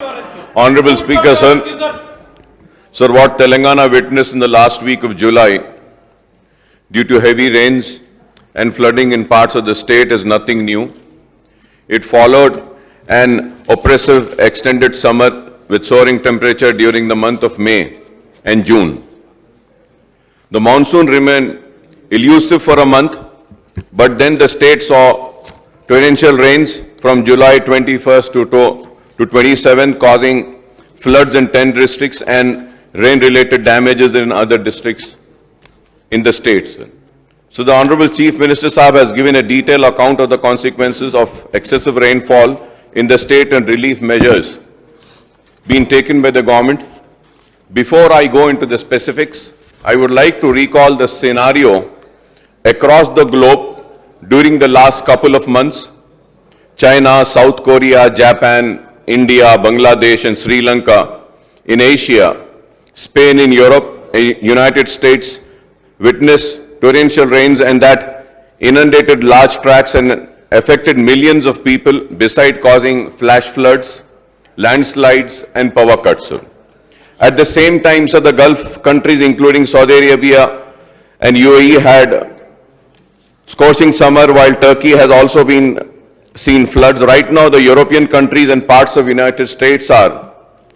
Honorable Speaker, sir. Sir, what Telangana witnessed in the last week of July due to heavy rains and flooding in parts of the state is nothing new. It followed an oppressive extended summer with soaring temperature during the month of May and June. The monsoon remained elusive for a month, but then the state saw torrential rains from July 21st to 27th, causing floods in 10 districts and rain-related damages in other districts in the states. So the Honorable Chief Minister Sahab has given a detailed account of the consequences of excessive rainfall in the state and relief measures being taken by the government. Before I go into the specifics, I would like to recall the scenario across the globe during the last couple of months. China, South Korea, Japan, India, Bangladesh and Sri Lanka in Asia, Spain in Europe, United States witnessed torrential rains and that inundated large tracts and affected millions of people, besides causing flash floods, landslides and power cuts. At the same time, the Gulf countries including Saudi Arabia and UAE had scorching summer, while Turkey has also been seen floods. Right now, the European countries and parts of the United States are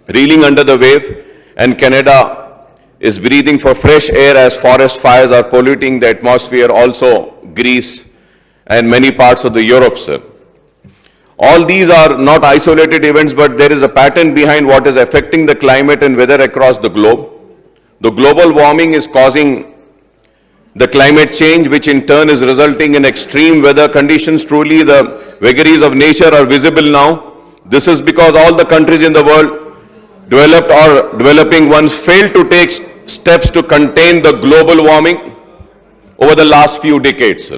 reeling under the wave, and Canada is breathing for fresh air as forest fires are polluting the atmosphere, also Greece and many parts of the Europe, sir. All these are not isolated events, but there is a pattern behind what is affecting the climate and weather across the globe. The global warming is causing the climate change, which in turn is resulting in extreme weather conditions. Truly, the vagaries of nature are visible now. This is because all the countries in the world, developed or developing ones, failed to take steps to contain the global warming over the last few decades.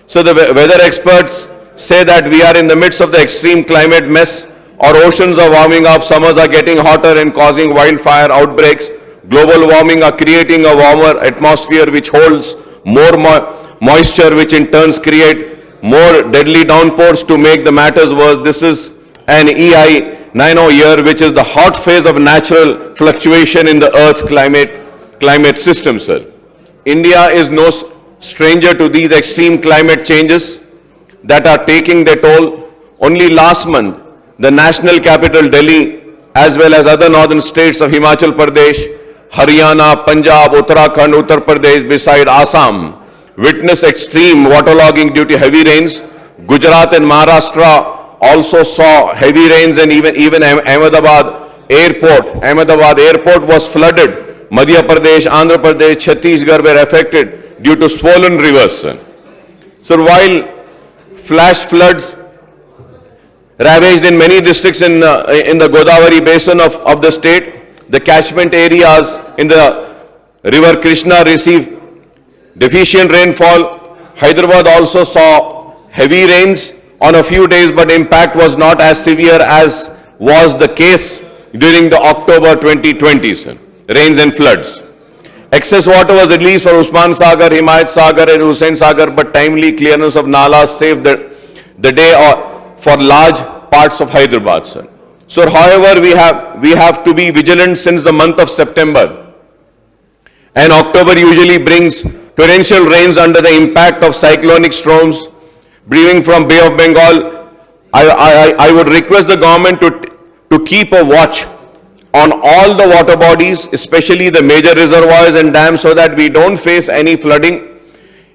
So the weather experts say that we are in the midst of the extreme climate mess. Our oceans are warming up, summers are getting hotter and causing wildfire outbreaks. Global warming are creating a warmer atmosphere which holds more moisture, which in turns create more deadly downpours. To make the matters worse, this is an EI 90 year, which is the hot phase of natural fluctuation in the Earth's climate system, sir. India is no stranger to these extreme climate changes that are taking their toll. Only last month, the national capital Delhi, as well as other northern states of Himachal Pradesh, Haryana, Punjab, Uttarakhand, Uttar Pradesh, beside Assam, witnessed extreme waterlogging due to heavy rains. Gujarat and Maharashtra also saw heavy rains, and even Ahmedabad airport was flooded. Madhya Pradesh, Andhra Pradesh, Chhattisgarh were affected due to swollen rivers. So while flash floods ravaged in many districts in the Godavari basin of the state, the catchment areas in the river Krishna received deficient rainfall. Hyderabad also saw heavy rains on a few days, but impact was not as severe as was the case during the October 2020 rains and floods. Excess water was released for Usman Sagar, Himayat Sagar and Hussain Sagar, but timely clearance of nalas saved the day for large parts of Hyderabad, sir. So, however, we have to be vigilant since the month of September, and October usually brings torrential rains under the impact of cyclonic storms brewing from Bay of Bengal. I would request the government to keep a watch on all the water bodies, especially the major reservoirs and dams, so that we don't face any flooding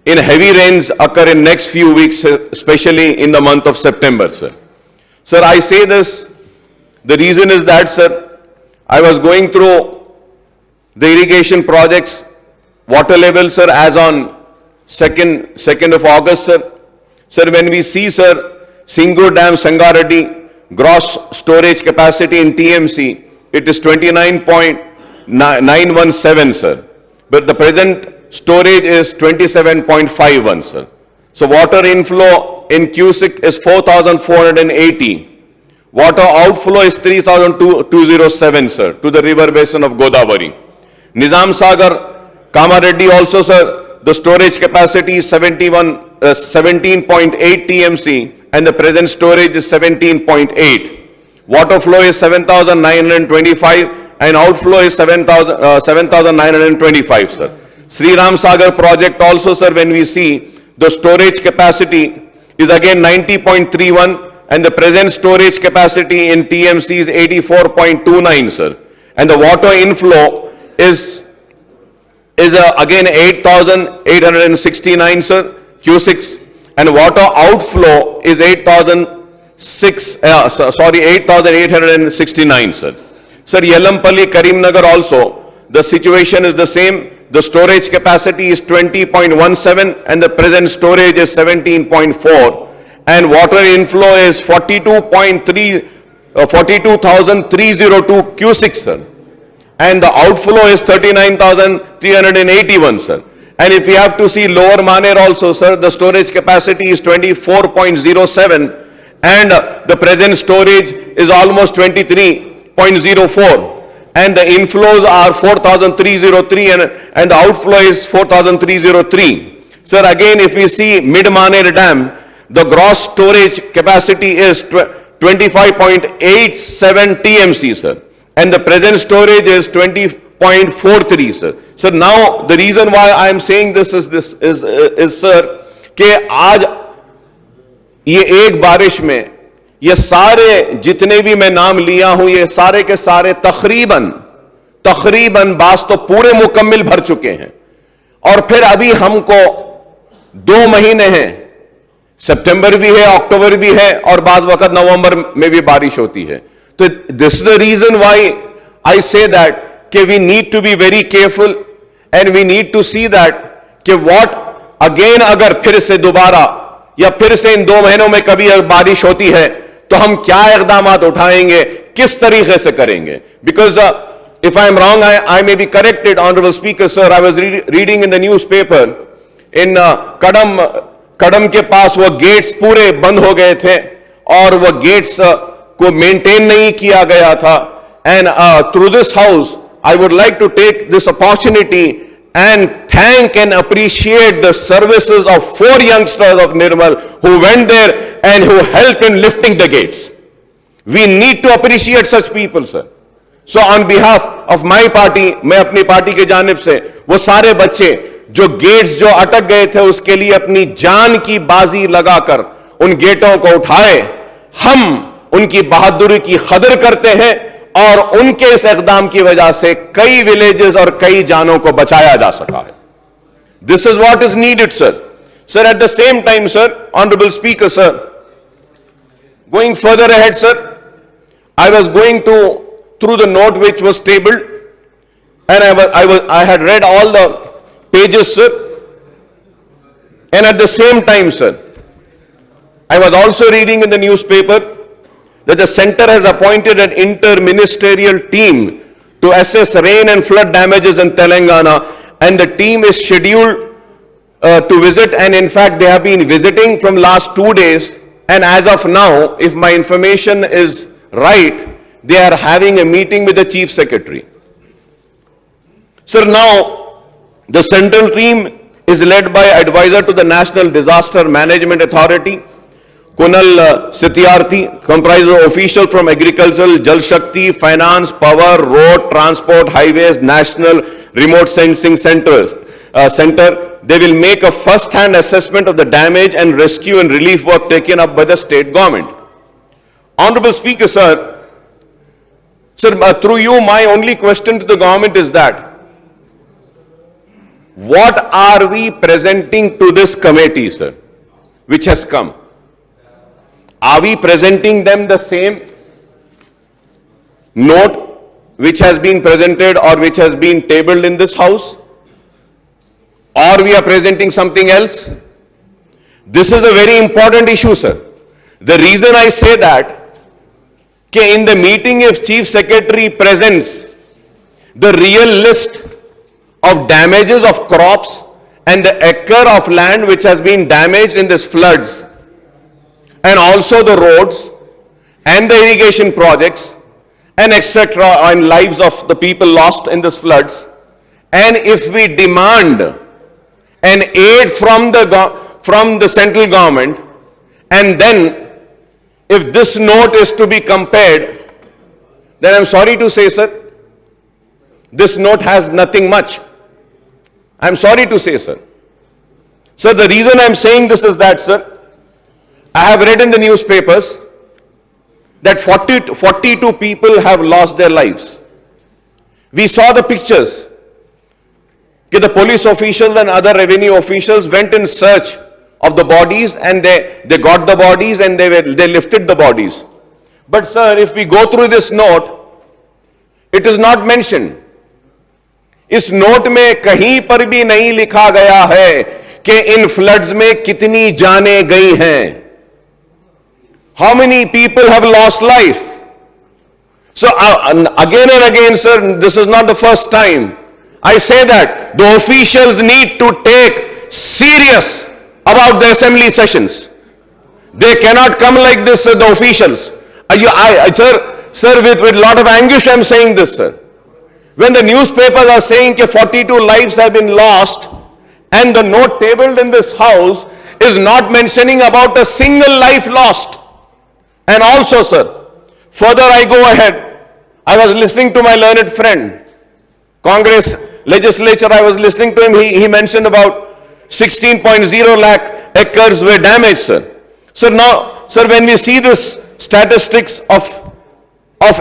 in heavy rains occur in next few weeks, especially in the month of September, sir. Sir, I say this. The reason is that, sir, I was going through the irrigation projects, water level, sir, as on 2nd of August, sir. Sir, when we see, sir, Singur Dam, Sangareddy, gross storage capacity in TMC, it is 29.917, sir. But the present storage is 27.51, sir. So water inflow in cusic is 4,480. Water outflow is 3,207, sir, to the river basin of Godavari. Nizam Sagar, Kamareddy also, sir, the storage capacity is 17.8 TMC and the present storage is 17.8. water flow is 7,925 and outflow is 7,925, sir. Sri Ram Sagar project also, sir, when we see the storage capacity is again 90.31 and the present storage capacity in TMC is 84.29, sir. And the water inflow is again 8,869, sir, Q6, and water outflow is 8,869, sir. Sir, Yelampalli, Karimnagar also, the situation is the same. The storage capacity is 20.17 and the present storage is 17.4. And water inflow is 42,302 Q6, sir. And the outflow is 39,381, sir. And if we have to see Lower Maner also, sir, the storage capacity is 24.07 and the present storage is almost 23.04. And the inflows are 4,303 and the outflow is 4,303. Sir, again, if we see Mid-Maner Dam, the gross storage capacity is 25.87 TMC, sir. And the present storage is 20.43, sir. So now the reason why I am saying this is sir, कि आज ये एक बारिश में ये सारे जितने भी मैं नाम लिया हूं ये सारे के सारे तकरीबन बास तो पूरे मुकम्मिल भर चुके हैं और फिर अभी हमको 2 महीने हैं, सितंबर भी है, अक्टूबर भी है और बाज वक्त नवंबर में भी बारिश होती है. तो this is the reason why I say that कि we need to be very careful and we need to see that कि व्हाट अगेन अगर फिर से दोबारा या फिर से इन 2 महीनों में कभी बारिश होती है तो हम क्या इकदाम उठाएंगे, किस तरीके से करेंगे. Because if I am wrong I may be corrected honourable speaker sir. I was reading in the newspaper इन कड़म के पास वो गेट्स पूरे बंद हो गए थे और वो गेट्स को मेंटेन नहीं किया गया था. And through this house I would like to take this opportunity and thank and appreciate the services of 4 youngsters of Nirmal who went there and who helped in lifting the gates. We need to appreciate such people, sir. So on behalf of my party, मैं अपनी party के जानिब से वो सारे बच्चे जो gets जो अटक गए थे उसके लिए अपनी जान की बाजी लगाकर उन गेटों को उठाए, हम उनकी बहादुरी की कदर करते हैं और उनके इस इक़दाम की वजह से कई विलेजेस और कई जानों को बचाया जा सका है. This is what is needed, sir. Sir, at the same time, sir, honourable speaker, sir, going further ahead, sir, I was going through the note which was tabled and I had read all the pages, sir, and at the same time, sir, I was also reading in the newspaper that the center has appointed an inter-ministerial team to assess rain and flood damages in Telangana, and the team is scheduled to visit, and in fact they have been visiting from last 2 days, and as of now, if my information is right, they are having a meeting with the Chief Secretary. Sir, now the central team is led by advisor to the National Disaster Management Authority, Kunal Satyarthi, comprises of officials from agricultural, Jal Shakti, finance, power, road, transport, highways, national remote sensing center. They will make a first-hand assessment of the damage and rescue and relief work taken up by the state government. Honorable Speaker, sir, through you, my only question to the government is that what are we presenting to this committee, sir, which has come? Are we presenting them the same note which has been presented or which has been tabled in this house? Or we are presenting something else? This is a very important issue, sir. The reason I say that, in the meeting if Chief Secretary presents the real list of damages of crops and the acre of land which has been damaged in this floods, and also the roads and the irrigation projects and etc. and lives of the people lost in these floods, and if we demand an aid from the central government, and then if this note is to be compared then I'm sorry to say, sir, this note has nothing much. I'm sorry to say, sir. Sir, the reason I'm saying this is that, sir, I have read in the newspapers that 42 people have lost their lives. We saw the pictures. The police officials and other revenue officials went in search of the bodies, and they got the bodies and they lifted the bodies. But sir, if we go through this note, it is not mentioned. इस note में कहीं पर भी नहीं लिखा गया है कि इन फ्लड्स में कितनी जानें गई हैं. How many people have lost life? So again and again, sir, this is not the first time. I say that the officials need to take serious about the assembly sessions. They cannot come like this, the officials. Sir, with a lot of anguish I'm saying this, sir. When the newspapers are saying that 42 lives have been lost, and the note tabled in this house is not mentioning about a single life lost. And also, sir, further I go ahead. I was listening to my learned friend, Congress legislature, I was listening to him, he mentioned about 16.0 lakh acres were damaged, sir. So now, sir, when we see this statistics of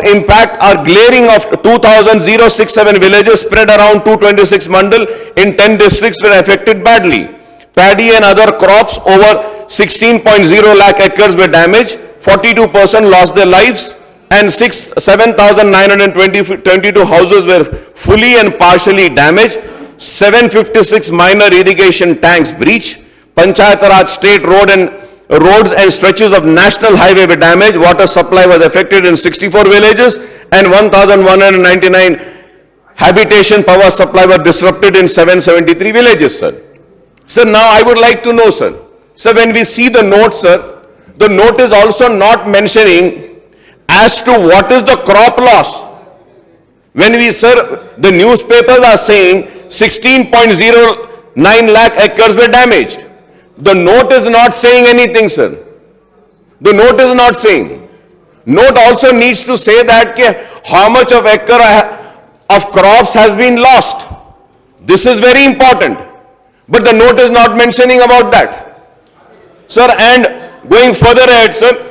impact are glaring of 2,067 villages spread around 226 mandal in 10 districts were affected badly. Paddy and other crops over 16.0 lakh acres were damaged, 42% lost their lives, and 7,922 houses were fully and partially damaged, 756 minor irrigation tanks breached, Panchayat Raj state roads and stretches of national highway were damaged, water supply was affected in 64 villages, and 1,199 habitation power supply was disrupted in 773 villages, sir. Sir, now I would like to know, sir. Sir, when we see the note, sir, the note is also not mentioning as to what is the crop loss. When we, sir, the newspapers are saying 16.09 lakh acres were damaged. The note is not saying anything, sir. The note is not saying. Note also needs to say that how much of acre of crops has been lost. This is very important. But the note is not mentioning about that. Sir, and going further ahead, sir,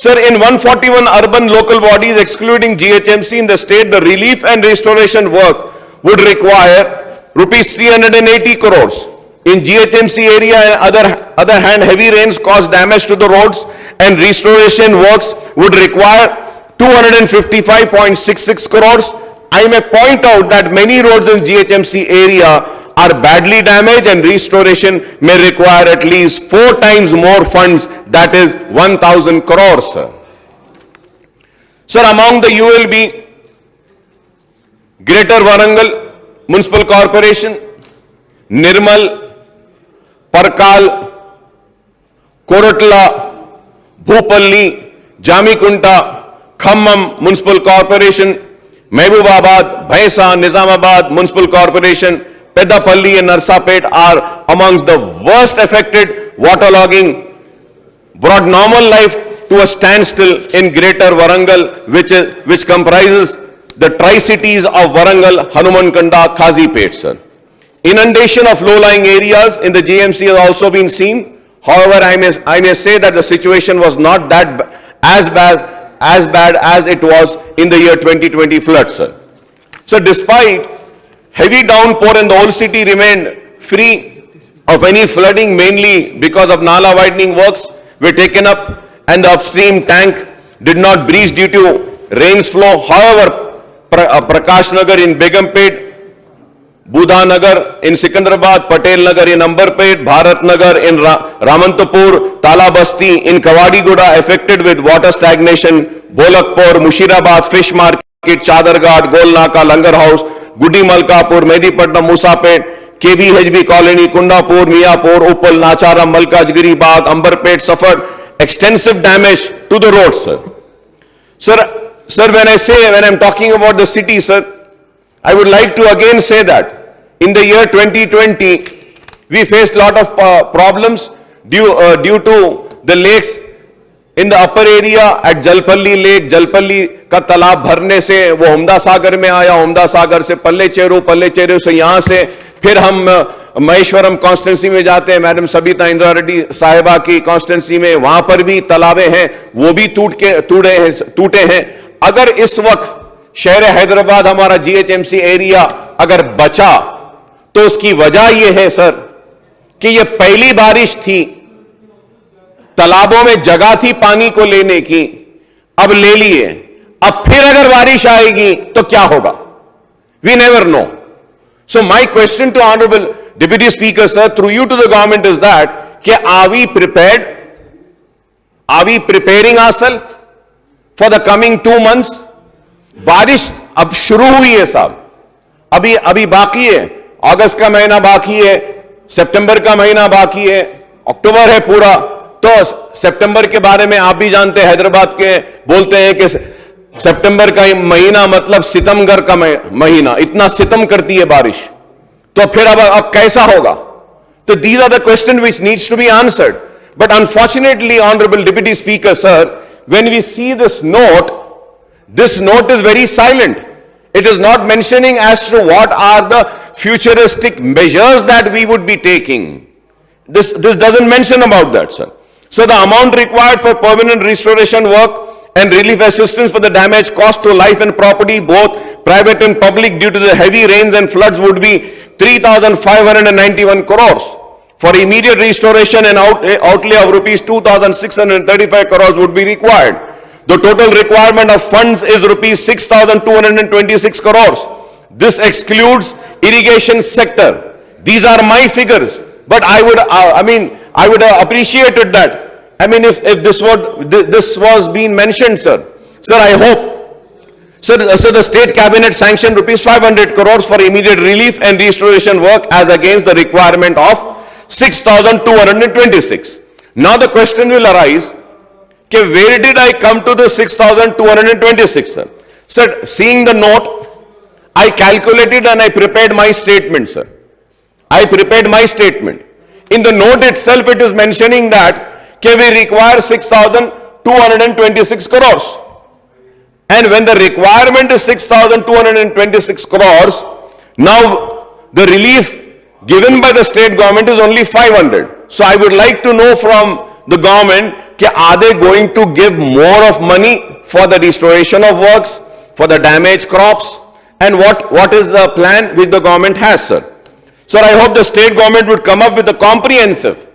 in 141 urban local bodies excluding GHMC in the state, the relief and restoration work would require rupees 380 crores. In GHMC area and other hand, heavy rains caused damage to the roads, and restoration works would require 255.66 crores. I may point out that many roads in GHMC area are badly damaged, and restoration may require at least 4 times more funds, that is 1,000 crores, sir. Sir, among the ULB, Greater Warangal Municipal Corporation, Nirmal, Parkal, Koratla, Bhupalli, Jamikunta, Khammam Municipal Corporation, Mehbubabad, Bhaisa, Nizamabad Municipal Corporation, Peddapalli and Narsapet are amongst the worst affected. Waterlogging brought normal life to a standstill in Greater Warangal, which comprises the Tri-Cities of Warangal, Hanumankanda, Kazipet, sir. Inundation of low-lying areas in the GMC has also been seen. However, I may say that the situation was not that as bad as it was in the year 2020 flood, sir. So despite heavy downpour and the whole city remained free of any flooding, mainly because of Nala widening works were taken up and the upstream tank did not breach due to rains flow. However, Prakash Nagar in Begumpet, Budha Nagar in Sikandrabad, Patel Nagar in Ambarpet, Bharat Nagar in Ramantapur, Tala Basti in Kawadiguda affected with water stagnation, Bolakpur, Mushirabad, Fish Market, Chadarghat, Golnaka, Langar House, Gudi Malkapur, Medipatnam, Musapet, KBHB Colony, Kundapur, Miyapur, Uppal, Nacharam, Malkajgiri Bagh, Ambarpet suffered extensive damage to the roads, sir. Sir, when I'm talking about the city, sir, I would like to again say that in the year 2020, we faced a lot of problems due to the lakes in the upper area at Jalpalli Lake, Jalpalli का तालाब भरने से वो हुमदा सागर में आया, हुमदा सागर से पल्ले चेरू से यहाँ से फिर हम महेश्वरम कॉन्स्टिट्यूंसी में जाते हैं, मैडम सबिता इंदिरा रेड्डी साहिबा की कॉन्स्टिट्यूंसी में, वहां पर भी तालाबे हैं, वो भी टूटे हैं। अगर इस वक्त शहर हैदराबाद हमारा जीएचएमसी एरिया अगर बचा तो उसकी वजह यह है सर कि यह पहली बारिश थी, तालाबों में जगह थी पानी को लेने की, अब ले लिए, अब फिर अगर बारिश आएगी तो क्या होगा? We never know. So my question to Honorable Deputy Speaker, sir, through you to the government is that, are we prepared? Are we preparing ourselves for the coming 2 months? बारिश अब शुरू हुई है साहब, अभी बाकी है, अगस्त का महीना बाकी है, सितंबर का महीना बाकी है, अक्टूबर है पूरा। तो सितंबर के बारे में आप भी जानते हैं, हैदराबाद के बोलते हैं कि सितंबर का महीना मतलब सितमगर का महीना, इतना सितम करती है बारिश, तो फिर अब कैसा होगा? तो these are the questions which needs to be answered. But unfortunately, Honorable Deputy Speaker, sir, when we see this note is very silent. It is not mentioning as to what are the futuristic measures that we would be taking. This doesn't mention about that, sir. So the amount required for permanent restoration work and relief assistance for the damage caused to life and property, both private and public, due to the heavy rains and floods would be 3,591 crores. For immediate restoration and outlay of rupees 2,635 crores would be required. The total requirement of funds is rupees 6,226 crores. This excludes irrigation sector. These are my figures, but I would appreciate it that, if this was being mentioned, sir. Sir, I hope, sir, the state cabinet sanctioned rupees 500 crores for immediate relief and restoration work as against the requirement of 6,226. Now the question will arise, where did I come to the 6,226, sir? Sir, seeing the note, I calculated and I prepared my statement, sir. I prepared my statement. In the note itself, it is mentioning that we require 6,226 crores. And when the requirement is 6,226 crores, now the relief given by the state government is only 500. So I would like to know from the government, are they going to give more of money for the restoration of works, for the damaged crops, and what is the plan which the government has, sir? Sir, I hope the state government would come up with a comprehensive,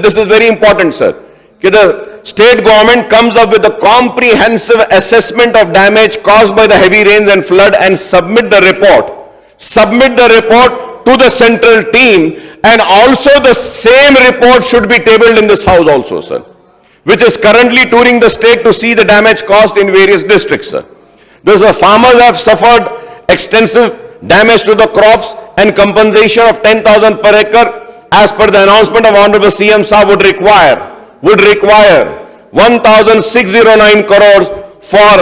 this is very important, sir, the state government comes up with a comprehensive assessment of damage caused by the heavy rains and flood and submit the report to the central team, and also the same report should be tabled in this house also, sir, which is currently touring the state to see the damage caused in various districts, sir. Thus, the farmers have suffered extensive damage to the crops, and compensation of 10,000 per acre as per the announcement of Honorable CM Saab would require 1,609 crores for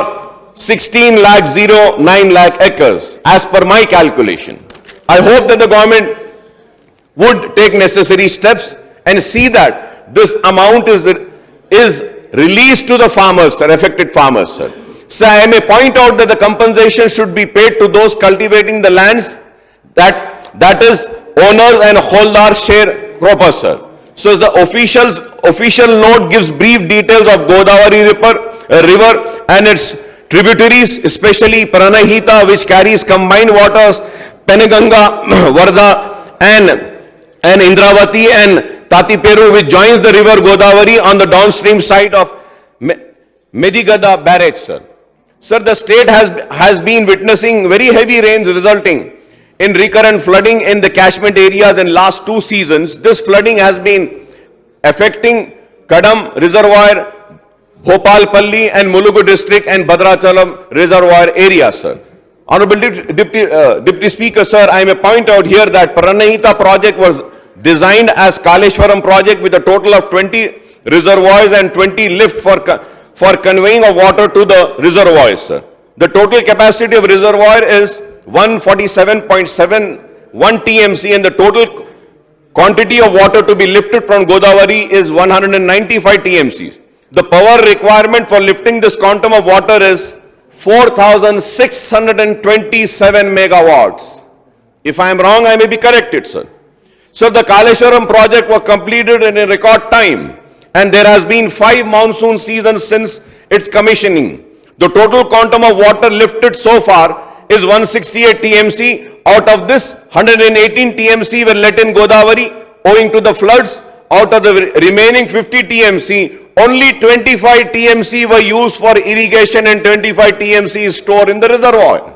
16,09 lakh acres as per my calculation. I hope that the government would take necessary steps and see that this amount is released to the farmers, sir, affected farmers, sir. So I may point out that the compensation should be paid to those cultivating the lands that is owners and holders share croppers, sir. So the official note gives brief details of Godavari river and its tributaries, especially Pranahita, which carries combined waters, Penaganga, Varda, and Indravati, and Tatiperu, which joins the river Godavari on the downstream side of Medigada barrage, sir. Sir, the state has been witnessing very heavy rains resulting in recurrent flooding in the catchment areas in last 2 seasons. This flooding has been affecting Kadam Reservoir, Bhopalpalli and Mulugu district and Bhadrachalam Reservoir area, sir. Honorable Deputy Speaker, sir, I may point out here that Pranahita project was designed as Kaleshwaram project with a total of 20 reservoirs and 20 lift for conveying of water to the reservoirs, sir. The total capacity of reservoir is 147.71 TMC and the total quantity of water to be lifted from Godavari is 195 TMC. the power requirement for lifting this quantum of water is 4,627 megawatts. If I am wrong, I may be corrected, sir. So the Kaleshwaram project was completed in a record time, and there has been 5 monsoon seasons since its commissioning. The total quantum of water lifted so far is 168 TMC. Out of this, 118 TMC were let in Godavari owing to the floods. Out of the remaining 50 TMC, only 25 TMC were used for irrigation and 25 TMC is stored in the reservoir.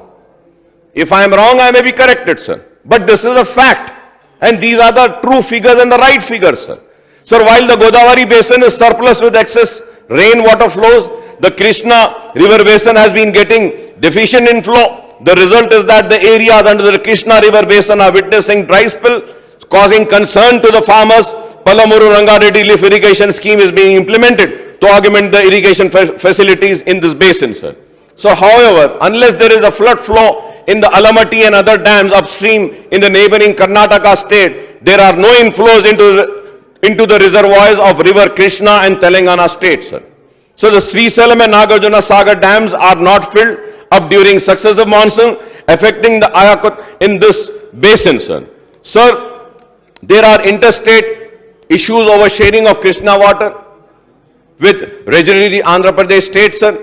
If I am wrong, I may be corrected, sir. But this is a fact. And these are the true figures and the right figures, sir. Sir, while the Godavari basin is surplus with excess rainwater flows, the Krishna river basin has been getting deficient inflow. The result is that the areas under the Krishna river basin are witnessing dry spell, causing concern to the farmers. Palamuru Rangareddy lift irrigation scheme is being implemented to augment the irrigation facilities in this basin, sir. So, however, unless there is a flood flow in the Alamatti and other dams upstream in the neighboring Karnataka state, there are no inflows into the reservoirs of river Krishna and Telangana state, sir. So, the Srisalam and Nagarjuna Sagar dams are not filled up during successive monsoon, affecting the Ayakut in this basin, sir. Sir, there are interstate issues over sharing of Krishna water with regionally Andhra Pradesh state, sir.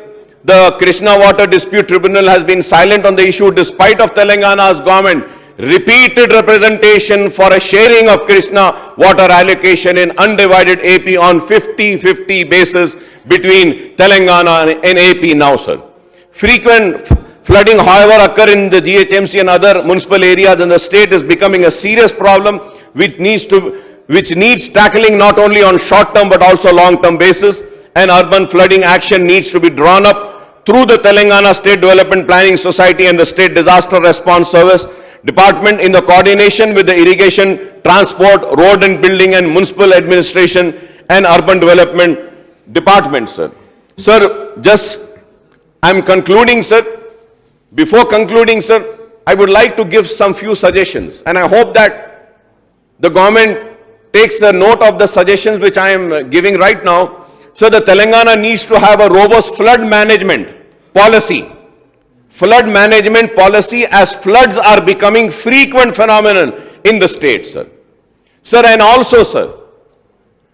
The Krishna Water Dispute Tribunal has been silent on the issue despite of Telangana's government repeated representation for a sharing of Krishna water allocation in undivided AP on 50-50 basis between Telangana and AP now, sir. Frequent flooding, however, occur in the GHMC and other municipal areas in the state is becoming a serious problem which needs tackling not only on short-term but also long-term basis. And urban flooding action needs to be drawn up through the Telangana State Development Planning Society and the State Disaster Response Service Department in the coordination with the Irrigation, Transport, Road and Building and Municipal Administration and Urban Development Department, sir. Sir, I'm concluding, sir. Before concluding, sir, I would like to give some few suggestions, and I hope that the government takes a note of the suggestions which I am giving right now. So the Telangana needs to have a robust flood management policy. Flood management policy, as floods are becoming frequent phenomenon in the state, sir. Sir, and also, sir,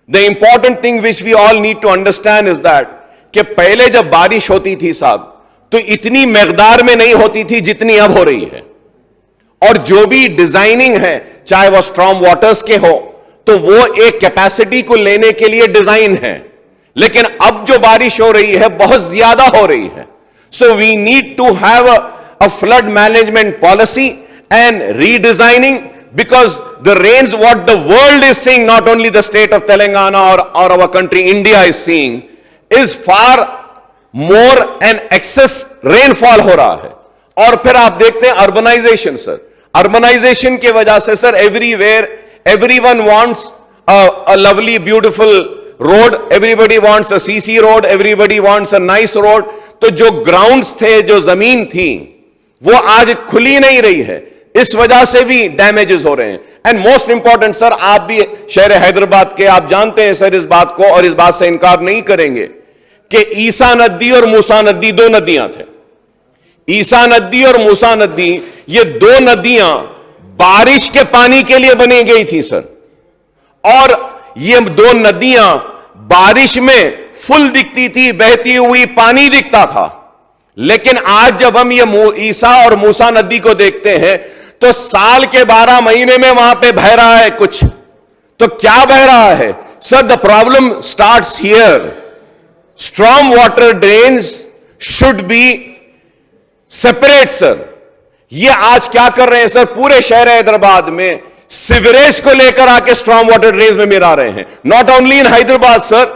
the important thing which we all need to understand is that कि पहले जब बारिश होती थी साहब तो इतनी मकदार में नहीं होती थी जितनी अब हो रही है, और जो भी डिजाइनिंग है चाहे वो स्ट्रॉम वाटर्स के हो तो वो एक कैपेसिटी को लेने के लिए डिजाइन है, लेकिन अब जो बारिश हो रही है बहुत ज्यादा हो रही है. So we need to have a flood management policy and redesigning, because the rains what the world is seeing, not only the state of Telangana or our country India is seeing, is far more and excess rainfall हो रहा है. और फिर आप देखते हैं urbanisation, sir, urbanisation की वजह से sir everywhere everyone wants a lovely beautiful road, everybody wants a CC road, everybody wants a nice road. तो जो ग्राउंड्स थे, जो जमीन थी, वो आज खुली नहीं रही है, इस वजह से भी डैमेजेस हो रहे हैं. एंड मोस्ट इंपॉर्टेंट सर, आप भी शहर हैदराबाद के, आप जानते हैं सर इस बात को, और इस बात से इनकार नहीं करेंगे कि ईसा नदी और मूसा नदी दो नदियां थे. ईसा नदी और मूसा नदी, ये दो नदियां बारिश के पानी के लिए बनी गई थी सर, और ये दो नदियां बारिश में फुल दिखती थी, बहती हुई पानी दिखता था. लेकिन आज जब हम ये ईसा और मूसा नदी को देखते हैं तो साल के 12 महीने में वहां पे बह रहा है कुछ. तो क्या बह रहा है sir? The problem starts here. Storm water drains should be separate sir. ये आज क्या कर रहे हैं सर, पूरे शहर हैदराबाद में सीवरेज को लेकर आके स्ट्रॉम वाटर ड्रेन्स में मिला रहे हैं. Not only in Hyderabad sir,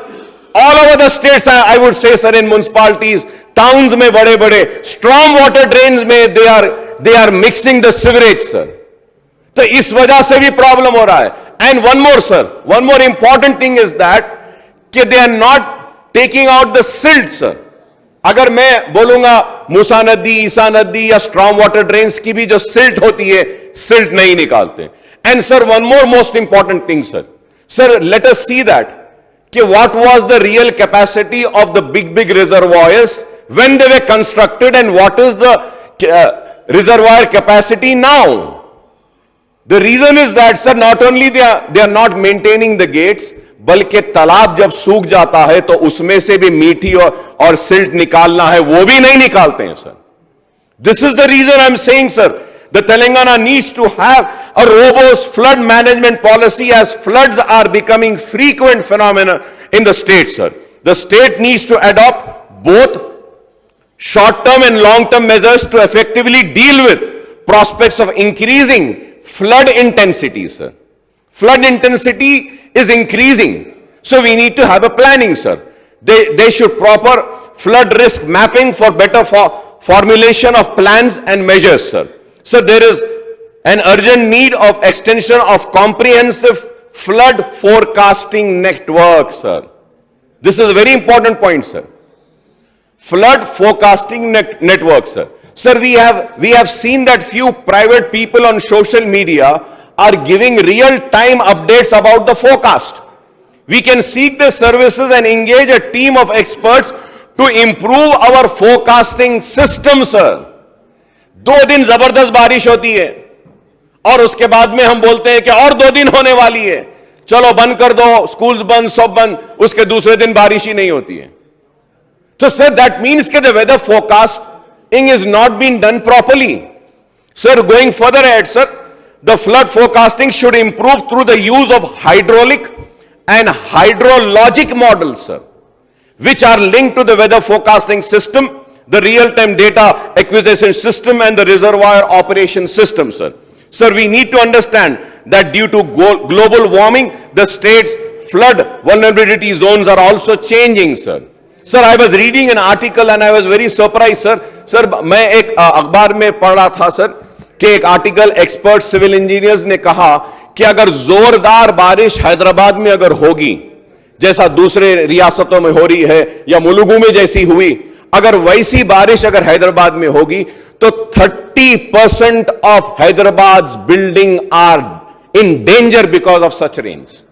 all over the states I would say sir, in municipalities, towns में बड़े बड़े स्ट्रॉम वाटर ड्रेन्स में they are mixing the sewerage sir. तो इस वजह से भी प्रॉब्लम हो रहा है. And one more sir, one more important thing is that कि they are not taking out the silt sir. अगर मैं बोलूंगा मूसा नदी, ईसा नदी या स्ट्रॉम वाटर ड्रेन्स की भी जो सिल्ट होती है, सिल्ट नहीं निकालते. And sir one more most important thing sir, let us see that what was the real capacity of the big reservoirs when they were constructed and what is the reservoir capacity now. The reason is that, sir, not only they are not maintaining the gates, बल्कि तालाब जब सूख जाता है तो उसमें से भी मीठी और सिल्ट निकालना है, वो भी नहीं निकालते हैं, sir. This is the reason I'm saying, sir, the Telangana needs to have a robust flood management policy as floods are becoming frequent phenomena in the state, sir. The state needs to adopt both short-term and long-term measures to effectively deal with prospects of increasing flood intensity, sir. Flood intensity is increasing, so we need to have a planning, sir. They should proper flood risk mapping for better formulation of plans and measures, sir. So there is an urgent need of extension of comprehensive flood forecasting network, sir. This is a very important point, sir. Flood forecasting network, sir. Sir, we have seen that few private people on social media are giving real-time updates about the forecast. We can seek the services and engage a team of experts to improve our forecasting system, sir. 2 दिन जबरदस्त बारिश होती है और उसके बाद में हम बोलते हैं कि और 2 दिन होने वाली है, चलो बंद कर दो, स्कूल्स बंद, सब बंद, उसके दूसरे दिन बारिश ही नहीं होती है. So, sir, that means that the weather forecasting is not being done properly. Sir, going further ahead, sir, the flood forecasting should improve through the use of hydraulic and hydrologic models, sir, which are linked to the weather forecasting system, the real-time data acquisition system, and the reservoir operation system, sir. Sir, we need to understand that due to global warming, the state's flood vulnerability zones are also changing, sir. Sir, I was reading an article and I was very surprised, sir. Sir, मैं एक अखबार में पढ़ रहा था, sir, कि एक article expert civil engineers ने कहा कि अगर जोरदार बारिश हैदराबाद में अगर होगी, जैसा दूसरे रियासतों में हो रही है या मुलुगु में जैसी हुई, अगर वैसी बारिश अगर हैदराबाद में होगी तो 30% of Hyderabad's building are in danger because of such rains.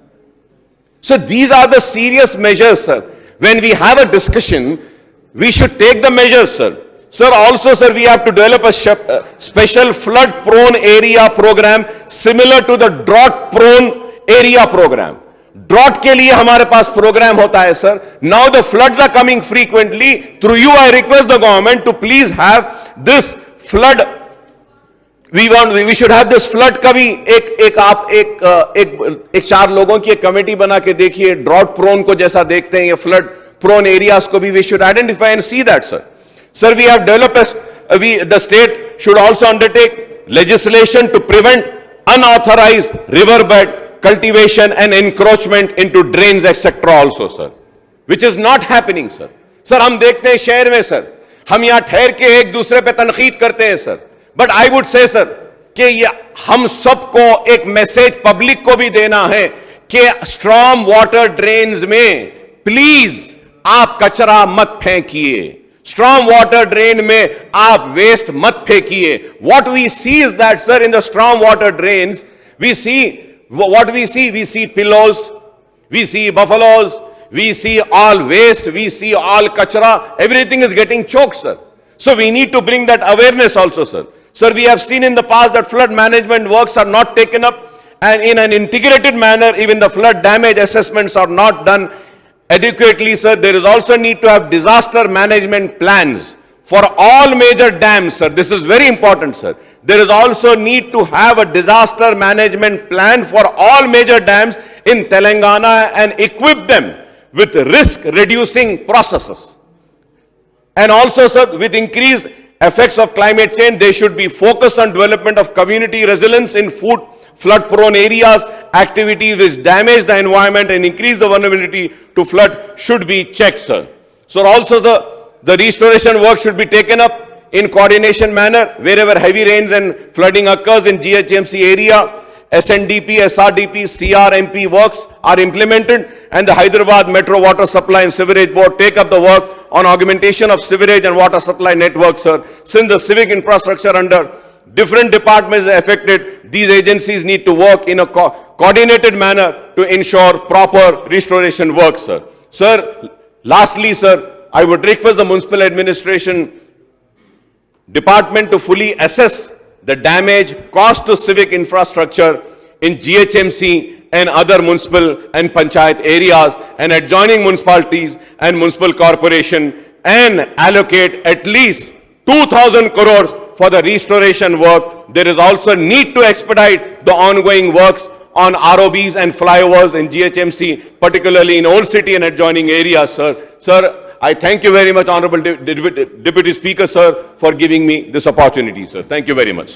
So these are the serious measures, sir. When we have a discussion, we should take the measures, sir. Sir, also, sir, we have to develop a special flood-prone area program similar to the drought-prone area program. Drought के लिए हमारे पास program होता है, sir. Now the floods are coming frequently. Through you, I request the government to please have this flood. We should have this flood का भी एक 4 लोगों की एक कमेटी बना के देखिए, drought prone को जैसा देखते हैं, ये flood prone areas को भी we should identify and see that, sir. Sir, we have developed the state should also undertake legislation to prevent unauthorized riverbed cultivation and encroachment into drains, etc. also, sir, which is not happening, sir. Sir, हम देखते हैं शहर में, sir, हम यहाँ ठहर के एक दूसरे पे तनकीद करते हैं, sir. But I would say, sir, कि ये हम सबको एक मैसेज पब्लिक को भी देना है कि स्ट्रॉम वाटर ड्रेन्स में प्लीज आप कचरा मत फेंकिए. Storm water drain में आप वेस्ट मत फेंकिए. What we see is that, sir, in the storm water drains, we see pillows, we see buffaloes, we see all waste, we see all kachra, everything is getting choked, sir. So we need to bring that awareness also, sir. Sir, we have seen in the past that flood management works are not taken up, and in an integrated manner, even the flood damage assessments are not done adequately, sir. There is also need to have disaster management plans for all major dams, sir. This is very important, sir. There is also need to have a disaster management plan for all major dams in Telangana and equip them with risk reducing processes. And also, sir, with increased effects of climate change, they should be focused on development of community resilience in flood prone areas. Activities which damage the environment and increase the vulnerability to flood should be checked, sir. So also the restoration work should be taken up in coordination manner wherever heavy rains and flooding occurs in GHMC area. SNDP, SRDP, CRMP works are implemented, and the Hyderabad Metro Water Supply and Sewerage Board take up the work on augmentation of sewerage and water supply networks, sir. Since the civic infrastructure under Different departments are affected. These agencies need to work in a coordinated manner to ensure proper restoration work, sir. Sir, lastly, sir, I would request the municipal administration department to fully assess the damage caused to civic infrastructure in GHMC and other municipal and panchayat areas and adjoining municipalities and municipal corporation, and allocate at least 2,000 crores for the restoration work. There is also need to expedite the ongoing works on ROBs and flyovers in GHMC, particularly in Old City and adjoining areas, sir. Sir, I thank you very much, Honorable Deputy Speaker, sir, for giving me this opportunity, sir. Thank you very much, sir.